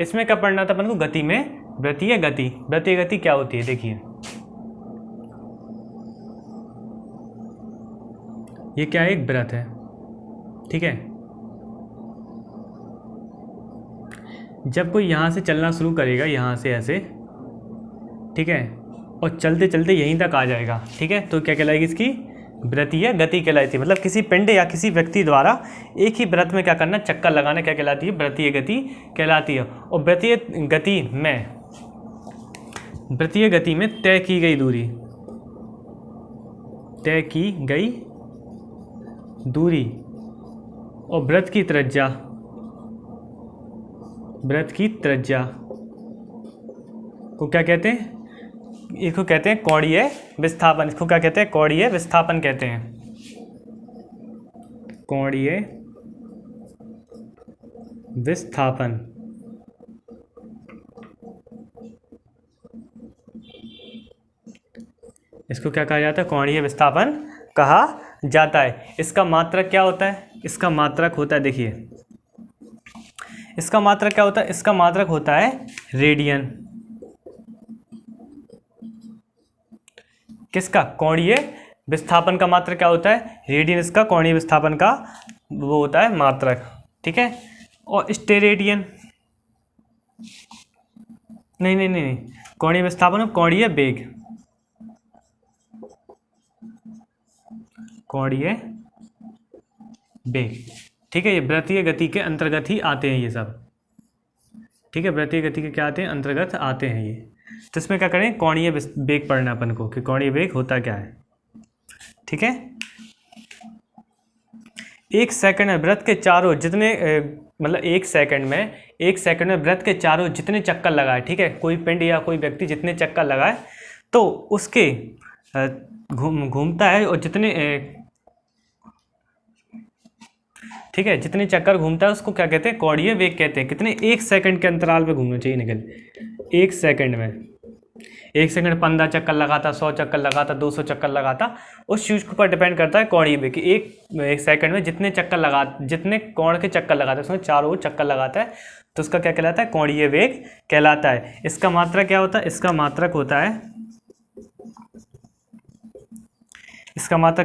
इसमें क्या पढ़ना था अपन को? गति में वृत्तीय गति। वृत्तीय गति क्या होती है देखिए, ये क्या है? एक वृत्त है, ठीक है। जब कोई यहाँ से चलना शुरू करेगा, यहाँ से ऐसे, ठीक है, और चलते चलते यहीं तक आ जाएगा, ठीक है, तो क्या कहलाएगी? इसकी वृत्तीय गति कहलाती है। मतलब किसी पिंड या किसी व्यक्ति द्वारा एक ही वृत्त में क्या करना? चक्कर लगाना क्या कहलाती है? वृत्तीय गति कहलाती है। और वृत्तीय गति में तय की गई दूरी और वृत्त की त्रिज्या को क्या कहते हैं? इसको कहते हैं कोणीय विस्थापन। इसको क्या कहते हैं? कोणीय विस्थापन कहते हैं। कोणीय विस्थापन। इसको क्या कहा जाता है? कोणीय विस्थापन कहा जाता है। इसका मात्रक क्या होता है? इसका मात्रक होता है, देखिए इसका मात्रक क्या होता है? इसका मात्रक होता है रेडियन। किसका? कोणीय विस्थापन का मात्रक क्या होता है? रेडियन। इसका कोणीय विस्थापन का वो होता है मात्रक, ठीक है। और स्टेरेडियन नहीं, कोणीय विस्थापन, कोणीय वेग, ठीक है। ये वृत्तीय गति के अंतर्गत ही आते हैं ये सब, ठीक है। वृत्तीय गति के क्या आते हैं? अंतर्गत आते हैं ये। तो इसमें क्या करें? कोणीय वेग पढ़ना अपन को कि कोणीय वेग होता क्या है, ठीक है। एक सेकंड में वृत्त के चारों जितने मतलब एक सेकंड में वृत्त के चारों जितने चक्कर लगाए, ठीक है, कोई पिंड या कोई व्यक्ति जितने चक्कर लगाए तो उसके घूमता है, और जितने ठीक है, जितने चक्कर घूमता है उसको क्या कहते हैं? कोणीय वेग कहते हैं। कितने? 1 सेकंड के अंतराल पे घूमना चाहिए निकल। 1 सेकंड में 15 चक्कर लगाता, 100 चक्कर लगाता, 200 चक्कर लगाता, उस चीज़ के ऊपर डिपेंड करता है कोणीय वेग कि एक सेकंड में जितने कोण के चक्कर लगाता है, उसमें चारों चक्कर लगाता है, तो उसका क्या कहलाता है? कोणीय वेग कहलाता है। इसका मात्रक क्या होता है? इसका मात्रक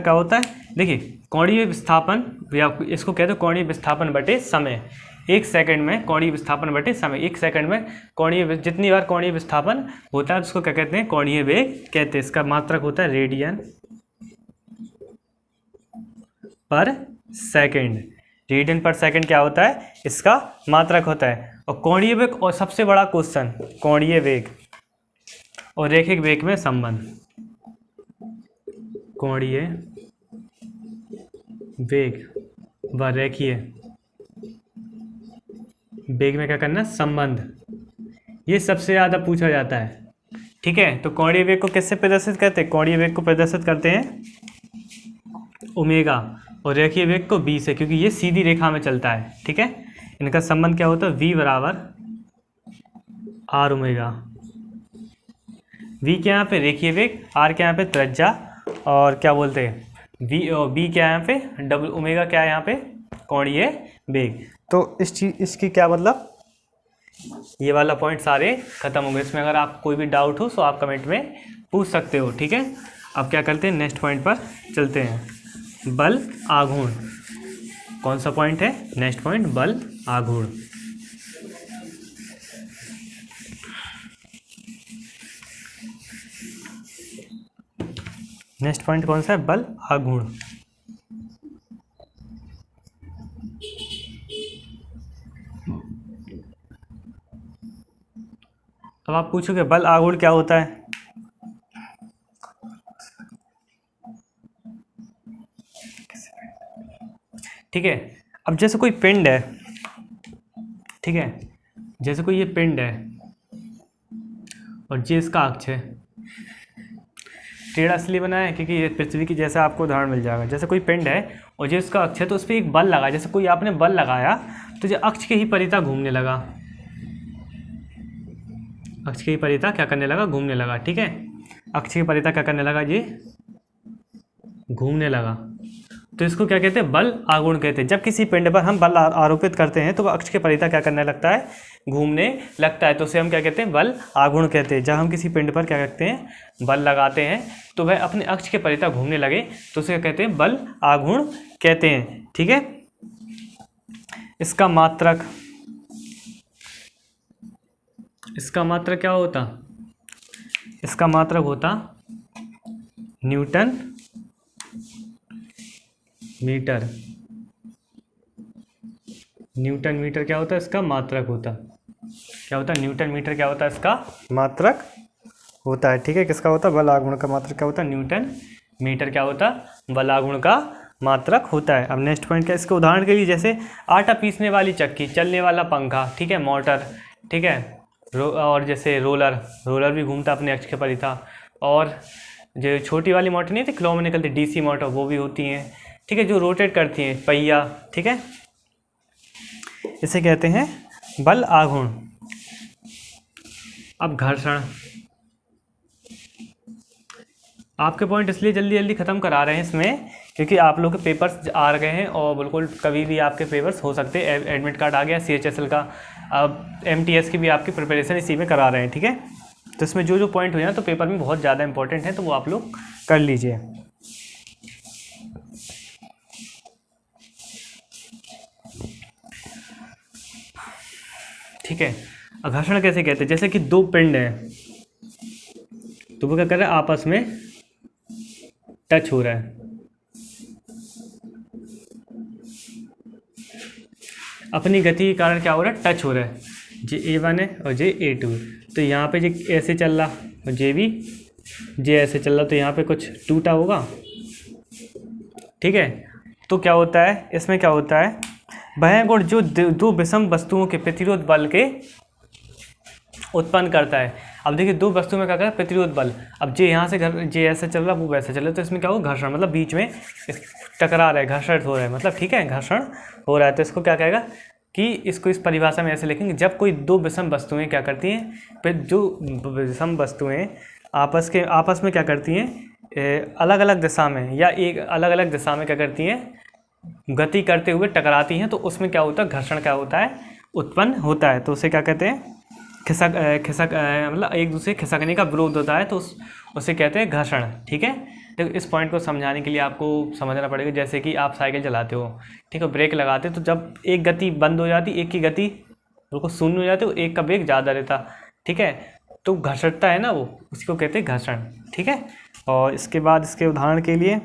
क्या होता है? देखिए, कोणीय विस्थापन, या इसको कहते हैं कोणीय विस्थापन बटे समय। 1 सेकंड में कोणीय विस्थापन बटे समय। 1 सेकंड में जितनी बार कोणीय विस्थापन होता है उसको क्या कहते हैं? कोणीय वेग कहते हैं। इसका मात्रक होता है रेडियन पर सेकंड। रेडियन पर सेकंड क्या होता है? इसका मात्रक होता है। और कोणीय वेग, और सबसे बड़ा क्वेश्चन, कोणीय वेग और रैखिक वेग में संबंध। कोणीय वेग व रैखिक वेग में क्या करना? संबंध। ये सबसे ज़्यादा पूछा जाता है, ठीक है। तो कोणीय वेग को किससे प्रदर्शित करते हैं? कोणीय वेग को प्रदर्शित करते हैं ओमेगा, और रैखिक वेग को बी से, क्योंकि ये सीधी रेखा में चलता है, ठीक है। इनका संबंध क्या होता है? v बराबर आर ओमेगा। v क्या यहाँ पे? रैखिक वेग, r क्या यहाँ पे? त्रिज्या, और क्या बोलते हैं b क्या है यहाँ पे? डबल ओमेगा क्या है यहाँ पे? कोणीय वेग। तो इसकी क्या मतलब, ये वाला पॉइंट सारे खत्म हो गए। इसमें अगर आप कोई भी डाउट हो तो आप कमेंट में पूछ सकते हो, ठीक है। अब क्या करते हैं? नेक्स्ट पॉइंट पर चलते हैं। बल आघूर्ण। कौन सा पॉइंट है? नेक्स्ट पॉइंट बल आघूर्ण। नेक्स्ट पॉइंट कौन सा है? बल आघूर्ण। अब आप पूछोगे बल आघूर्ण क्या होता है? ठीक है, अब जैसे कोई पिंड है, ठीक है, जैसे कोई ये पिंड है और ये इसका अक्ष है। टेढ़ा इसलिए बना है क्योंकि ये पृथ्वी की जैसा आपको उदाहरण मिल जाएगा। जैसे कोई पिंड है और ये इसका अक्ष है, तो उस पर एक बल लगा। जैसे कोई आपने बल लगाया तो ये अक्ष के ही परितः घूमने लगा। अक्ष के ही परितः क्या करने लगा? घूमने लगा, ठीक है। अक्ष के परितः क्या करने लगा? ये घूमने लगा। तो इसको क्या कहते हैं, बल आघूर्ण कहते हैं। जब किसी पिंड पर हम बल आरोपित करते हैं तो वह अक्ष के परितः क्या करने लगता है, घूमने लगता है, तो उसे हम क्या कहते हैं, बल आघूर्ण कहते हैं। जब हम किसी पिंड पर क्या करते हैं, बल लगाते हैं तो वह अपने अक्ष के परितः घूमने लगे तो उसे क्या कहते हैं, बल आघूर्ण कहते हैं। ठीक है, इसका मात्रक क्या होता, इसका मात्रक होता न्यूटन मीटर। न्यूटन मीटर क्या होता है, इसका मात्रक होता, क्या होता है, न्यूटन मीटर क्या होता है, इसका मात्रक होता है। ठीक है, किसका होता है, बल आघूर्ण का मात्रक क्या होता है, न्यूटन मीटर क्या होता है, बल आघूर्ण का मात्रक होता है। अब नेक्स्ट पॉइंट क्या, इसके उदाहरण के लिए जैसे आटा पीसने वाली चक्की, चलने वाला पंखा, ठीक है, मोटर, ठीक है, और जैसे रोलर भी घूमता अपने अक्ष के परितः, और जो छोटी वाली मोटर नहीं थी क्लॉ में निकलती डीसी मोटर, वो भी होती हैं। ठीक है, जो रोटेट करती हैं, पहिया। ठीक है, इसे कहते हैं बल आघूर्ण। अब घर्षण, आपके पॉइंट इसलिए जल्दी जल्दी ख़त्म करा रहे हैं इसमें क्योंकि आप लोग के पेपर्स आ गए हैं और बिल्कुल कभी भी आपके पेपर्स हो सकते हैं। एडमिट कार्ड आ गया CHSL का, अब MTS की भी आपकी प्रिपरेशन इसी में करा रहे हैं। ठीक है, तो इसमें जो जो पॉइंट हुए ना तो पेपर में बहुत ज़्यादा इंपॉर्टेंट है, तो वो आप लोग कर लीजिए। ठीक है, घर्षण कैसे कहते हैं, जैसे कि दो पिंड हैं तो वो क्या कर रहे हैं, आपस में टच हो रहा है। अपनी गति के कारण क्या हो रहा है, टच हो रहा है। J1 है और J2 है, तो यहाँ पे J ऐसे चल रहा और J ऐसे चल रहा, तो यहाँ पे कुछ टूटा होगा। ठीक है, तो क्या होता है, इसमें क्या होता है, वह गुण जो दो विषम वस्तुओं के प्रतिरोध बल के उत्पन्न करता है। अब देखिए दो वस्तु में क्या कर रहा है, प्रतिरोध बल। अब J यहाँ से J ऐसे चल रहा, वो वैसे चल रहा, तो इसमें क्या होगा, घर्षण, मतलब बीच में टकरा रहा है, घर्षण हो रहा है, मतलब ठीक है, घर्षण हो रहा है। तो इसको क्या कहेगा कि इसको इस परिभाषा में ऐसे लिखेंगे, जब कोई दो विषम वस्तुएं क्या करती हैं, फिर जो विषम वस्तुएं आपस में क्या करती हैं, अलग अलग दिशा में या एक अलग अलग दिशा में क्या करती हैं, गति करते हुए टकराती हैं, तो उसमें क्या होता है, घर्षण क्या होता है, उत्पन्न होता है। तो उसे क्या कहते हैं, खिसक मतलब एक दूसरे खिसकने का विरोध होता है, तो उसे कहते हैं घर्षण। ठीक है, देखो इस पॉइंट को समझाने के लिए आपको समझना पड़ेगा, जैसे कि आप साइकिल चलाते हो, ठीक है, ब्रेक लगाते तो जब एक गति बंद हो जाती, एक की गति बिल्कुल शून्य हो जाती, एक का वेग ज़्यादा रहता, ठीक है, तो घर्षणता है ना वो, उसी को कहते हैं घर्षण। ठीक है, और इसके बाद इसके उदाहरण के लिए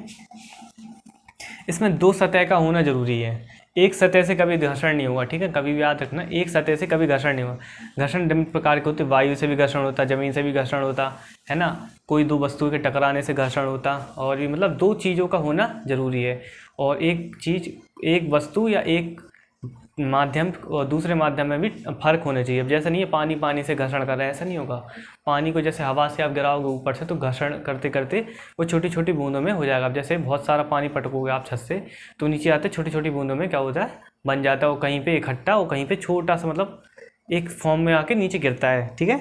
इसमें दो सतह का होना जरूरी है, एक सतह से कभी घर्षण नहीं होगा। ठीक है, कभी भी याद रखना, एक सतह से कभी घर्षण नहीं होगा। घर्षण विभिन्न प्रकार के होते, वायु से भी घर्षण होता, जमीन से भी घर्षण होता है ना, कोई दो वस्तुओं के टकराने से घर्षण होता, और ये मतलब दो चीज़ों का होना जरूरी है। और एक चीज़, एक वस्तु या एक माध्यम और दूसरे माध्यम में भी फर्क होना चाहिए। अब जैसा नहीं है पानी से घर्षण कर रहा है, ऐसा नहीं होगा। पानी को जैसे हवा से आप गिराओगे ऊपर से तो घर्षण करते करते वो छोटी छोटी बूंदों में हो जाएगा। अब जैसे बहुत सारा पानी पटकोगे आप छत से तो नीचे आते छोटी छोटी बूंदों में क्या होता है, बन जाता है, वो कहीं पे इकट्ठा और कहीं पे छोटा सा, मतलब एक फॉर्म में आके नीचे गिरता है। ठीक है,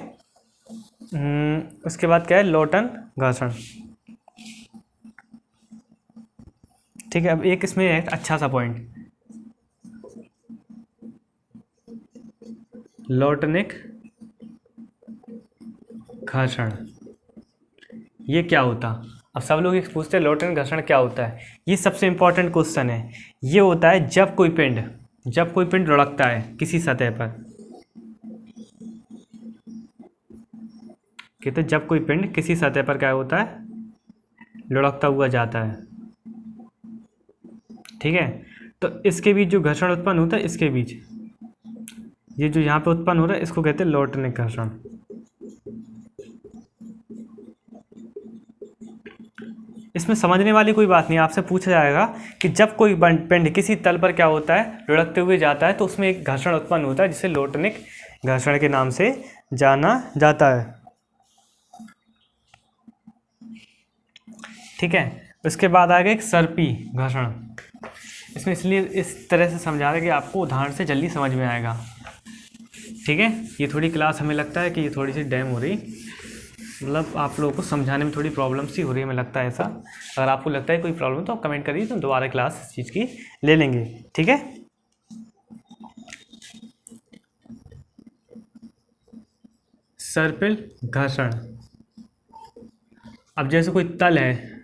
उसके बाद क्या है, लोटन घर्षण। ठीक है, अब एक इसमें है अच्छा सा पॉइंट, लोटनिक घर्षण, ये क्या होता। अब सब लोग एक पूछते हैं लोटनिक घर्षण क्या होता है, ये सबसे इंपॉर्टेंट क्वेश्चन है। ये होता है जब कोई पिंड लुढ़कता है किसी सतह पर, कहते जब कोई पिंड किसी सतह पर क्या होता है, लुढ़कता हुआ जाता है। ठीक है, तो इसके बीच जो घर्षण उत्पन्न होता है, इसके बीच ये जो यहाँ पे उत्पन्न हो रहा है इसको कहते हैं लोटनिक घर्षण। इसमें समझने वाली कोई बात नहीं, आपसे पूछा जाएगा कि जब कोई पिंड किसी तल पर क्या होता है, लुढ़कते हुए जाता है तो उसमें एक घर्षण उत्पन्न होता है जिसे लोटनिक घर्षण के नाम से जाना जाता है। ठीक है, उसके बाद आ गया एक सर्पी घर्षण। इसमें इसलिए इस तरह से समझा रहा है कि आपको उदाहरण से जल्दी समझ में आएगा। ठीक है, ये थोड़ी क्लास हमें लगता है कि ये थोड़ी सी डैम हो रही, मतलब आप लोगों को समझाने में थोड़ी प्रॉब्लम सी हो रही है, हमें लगता है ऐसा। अगर आपको लगता है कोई प्रॉब्लम तो आप कमेंट करिए, तो दोबारा क्लास इस चीज़ की ले लेंगे, ठीक है। सर्पिल घर्षण, अब जैसे कोई तल है,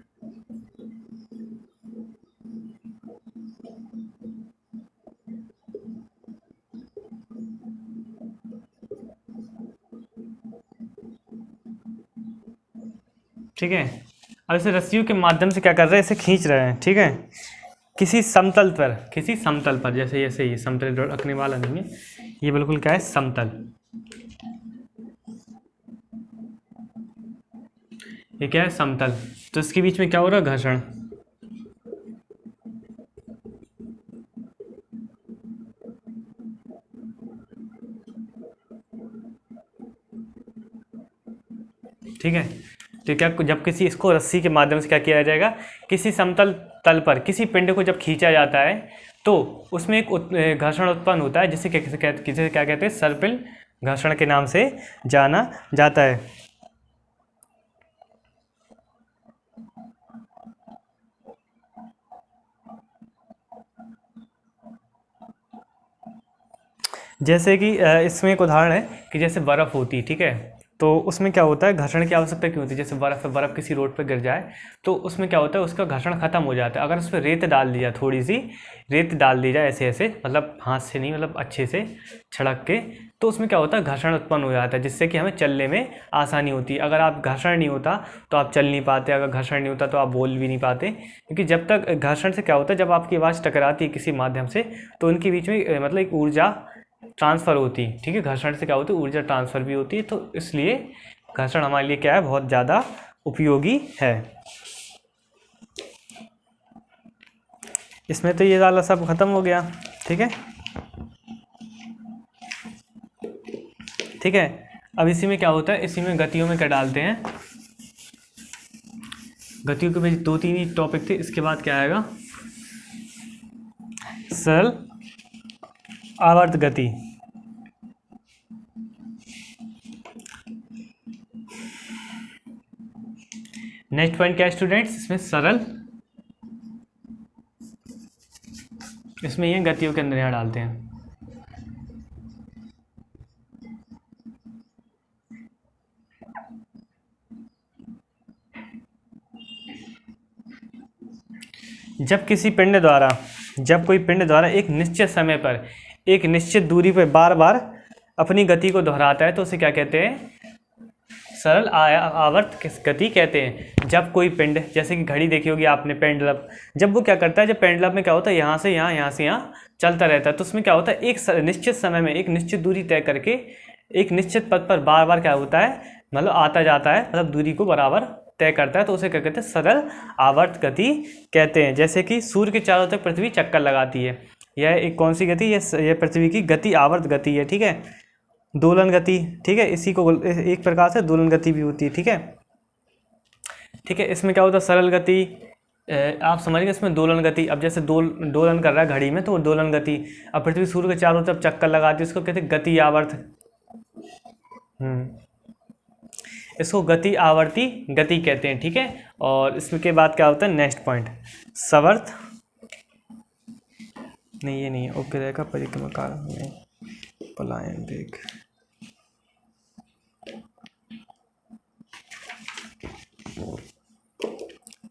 ठीक है। अब इसे रस्सियों के माध्यम से क्या कर रहे हैं, इसे खींच रहे हैं, ठीक है। किसी समतल पर, जैसे ये समतल रखने वाला नहीं है, ये बिल्कुल क्या है, समतल। ये क्या है, समतल। तो इसके बीच में क्या हो रहा है, घर्षण। ठीक है। तो क्या, जब किसी इसको रस्सी के माध्यम से क्या किया जाएगा, किसी समतल तल पर किसी पिंड को जब खींचा जाता है तो उसमें एक घर्षण उत्पन्न होता है, जिसे क्या कहते हैं, सर्पिल घर्षण के नाम से जाना जाता है। जैसे कि इसमें एक उदाहरण है कि जैसे बर्फ़ होती है, ठीक है। तो उसमें क्या होता है, घर्षण की आवश्यकता क्यों होती है। जैसे बर्फ़ किसी रोड पर गिर जाए तो उसमें क्या होता है, उसका घर्षण खत्म हो जाता है। अगर उस पर रेत डाल दी जाए, थोड़ी सी रेत डाल दी जाए ऐसे ऐसे, मतलब हाथ से नहीं, मतलब अच्छे से छड़क के, तो उसमें क्या होता है, घर्षण उत्पन्न हो जाता है, जिससे कि हमें चलने में आसानी होती है। अगर आप घर्षण नहीं होता तो आप चल नहीं पाते, अगर घर्षण नहीं होता तो आप बोल भी नहीं पाते। क्योंकि जब तक घर्षण से क्या होता है, जब आपकी आवाज़ टकराती है किसी माध्यम से, तो उनके बीच में मतलब एक ऊर्जा ट्रांसफ़र होती है, ठीक है। घर्षण से क्या होती है, ऊर्जा ट्रांसफ़र भी होती है। तो इसलिए घर्षण हमारे लिए क्या है, बहुत ज़्यादा उपयोगी है। इसमें तो ये वाला सब खत्म हो गया, ठीक है। ठीक है। अब इसी में क्या होता है, इसी में गतियों में क्या डालते हैं, गतियों के बीच 2-3 ही टॉपिक थे। इसके बाद क्या आएगा, सरल आवर्त गति। नेक्स्ट पॉइंट क्या है स्टूडेंट्स, इसमें सरल, इसमें ये गतियों के अंदर यहाँ डालते हैं। जब कोई पिंड द्वारा एक निश्चित समय पर एक निश्चित दूरी पर बार बार अपनी गति को दोहराता है तो उसे क्या कहते हैं, सरल आवर्त गति कहते हैं। जब कोई पिंड, जैसे कि घड़ी देखी होगी आपने, पेंडुलम, जब वो क्या करता है, जब पेंडुलम में क्या होता है, यहाँ से यहाँ, यहाँ से यहाँ चलता रहता है, तो उसमें क्या होता है, एक निश्चित समय में एक निश्चित दूरी तय करके एक निश्चित पथ पर बार बार क्या होता है, मतलब आता जाता है, मतलब दूरी को बराबर तय करता है, तो उसे क्या कहते हैं, सरल आवर्त गति कहते हैं। जैसे कि सूर्य के चारों तरफ पृथ्वी चक्कर लगाती है, यह एक कौन सी गति, यह पृथ्वी की गति आवर्त गति है, ठीक है। दोलन गति, ठीक है, इसी को एक प्रकार से दोलन गति भी होती है, ठीक है। ठीक है, इसमें क्या होता है, सरल गति, आप समझिए इसमें दोलन गति। अब जैसे दोलन कर रहा है घड़ी में, तो दोलन गति। अब पृथ्वी सूर्य के चारों तरफ चक्कर लगाती है, उसको कहते हैं गति आवर्त। इसको गति आवर्ती गति कहते हैं, ठीक है। और इसके बाद क्या होता है, नेक्स्ट पॉइंट, सवर्त, नहीं ये नहीं है, उपग्रह का परिक्रमा काल में पलायन वेग।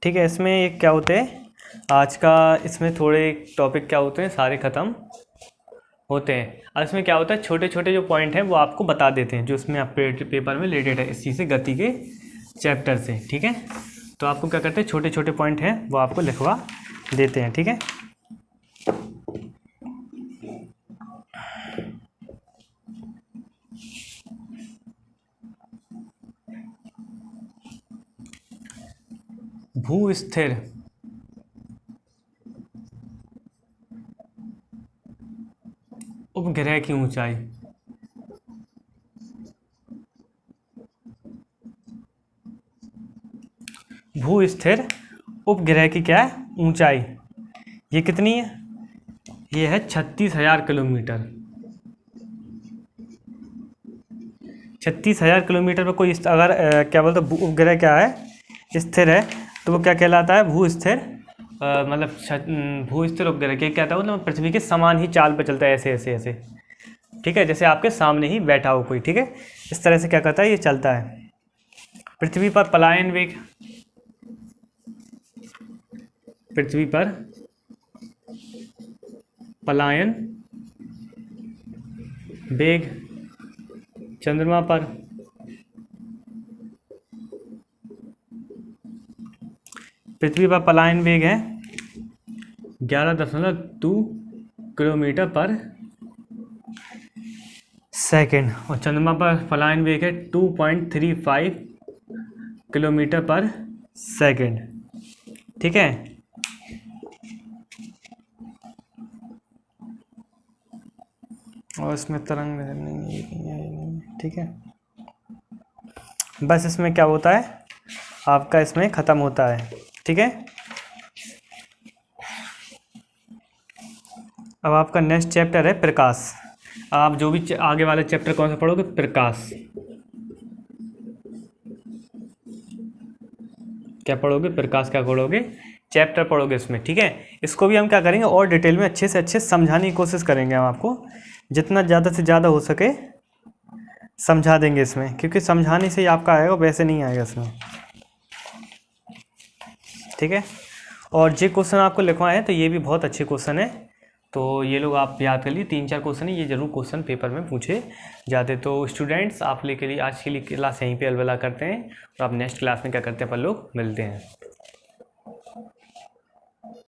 ठीक है, इसमें एक क्या होते हैं, आज का इसमें थोड़े टॉपिक क्या होते हैं, सारे ख़त्म होते हैं। और इसमें क्या होता है, छोटे छोटे जो पॉइंट हैं वो आपको बता देते हैं, जो इसमें आप पेपर में रिलेटेड है इसी से, गति के चैप्टर से, ठीक है। तो आपको क्या करते हैं, छोटे छोटे पॉइंट हैं वो आपको लिखवा देते हैं, ठीक है। भू स्थिर उपग्रह की ऊंचाई, भू स्थिर उपग्रह की क्या है, ऊंचाई, ये कितनी है, ये है 36,000 किलोमीटर। 36,000 किलोमीटर पर कोई अगर क्या बोलते हैं उपग्रह क्या है, स्थिर है, तो वो क्या कहलाता है, भू स्थिर, मतलब भू स्थिर उपग्रह क्या कहता है, मतलब पृथ्वी के समान ही चाल पर चलता है, ऐसे ऐसे ऐसे, ठीक है, जैसे आपके सामने ही बैठा हो कोई, ठीक है, इस तरह से क्या करता है, ये चलता है। पृथ्वी पर पलायन वेग, पृथ्वी पर पलायन वेग, चंद्रमा पर पृथ्वी पर पलायन वेग है 11.2 किलोमीटर पर सेकेंड, और चंद्रमा पर पलायन वेग है 2.35 किलोमीटर पर सेकेंड, ठीक है। और इसमें तरंग नहीं है, ठीक है, बस इसमें क्या होता है आपका, इसमें ख़त्म होता है, ठीक है। अब आपका नेक्स्ट चैप्टर है प्रकाश। आप जो भी आगे वाले चैप्टर कौन सा पढ़ोगे, प्रकाश, क्या पढ़ोगे, प्रकाश क्या पढ़ोगे, चैप्टर पढ़ोगे इसमें, ठीक है। इसको भी हम क्या करेंगे और डिटेल में अच्छे से अच्छे समझाने की कोशिश करेंगे, हम आपको जितना ज़्यादा से ज़्यादा हो सके समझा देंगे इसमें, क्योंकि समझाने से ही आपका आएगा, वैसे नहीं आएगा इसमें, ठीक है। और जो क्वेश्चन आपको लिखवाए हैं तो ये भी बहुत अच्छे क्वेश्चन है, तो ये लोग आप याद कर लिए, 3-4 क्वेश्चन है, ये जरूर क्वेश्चन पेपर में पूछे जाते। तो स्टूडेंट्स आप लोग के लिए आज के लिए क्लास यहीं पे अलविदा करते हैं, और आप नेक्स्ट क्लास में क्या करते हैं, अपन लोग मिलते हैं।